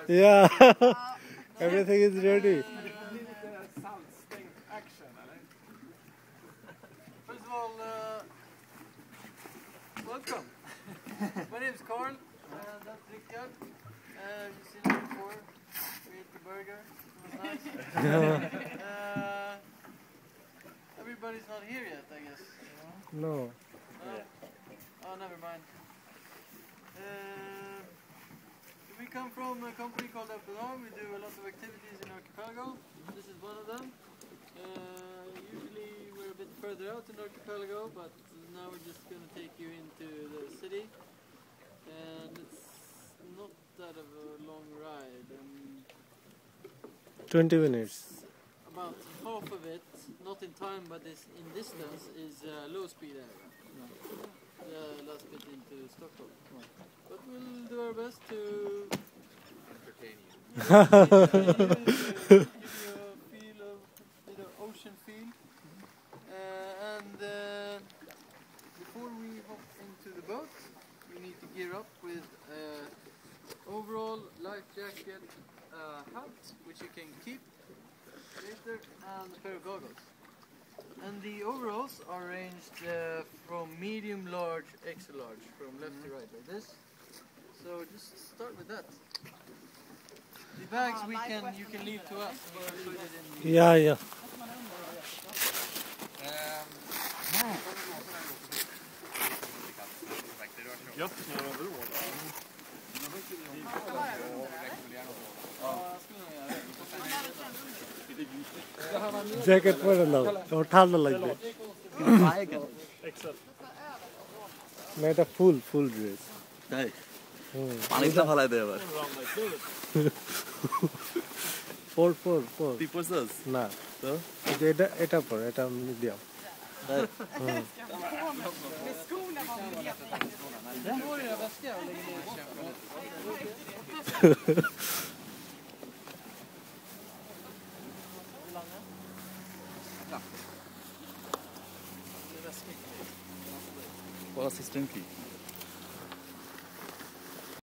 Yeah, everything is ready. First of all, welcome. My name is Carl, and that's Rickard. You've seen him before. We ate the burger. It was nice. Everybody's not here yet, I guess. No. Oh, never mind. We come from a company called Upland. We do a lot of activities in Archipelago. This is one of them. Usually we're a bit further out in Archipelago, but now we're just going to take you into the city. And it's not that of a long ride. 20 minutes. About half of it, not in time but in distance, is low speed area. The last bit into Stockholm. But we'll do our best to entertain you. Give you a feel of the ocean feel. And before we hop into the boat, we need to gear up with overall life jacket, hat, which you can keep later, and a pair of goggles. And the overalls are arranged from medium, large, extra large, from left to right, like this. So just start with that. The bags you can leave to us. We'll put it in the Yeah. Jacket পরে নাও তো ঠান্ডা লাগবে না এটা ফুল dress তাই পানিটা ফলাই দে এবার ফোর তুই পড়ছস না তো এটা পর এটা medium Den går i era väska och lägger ner i kämpen. Vår assistent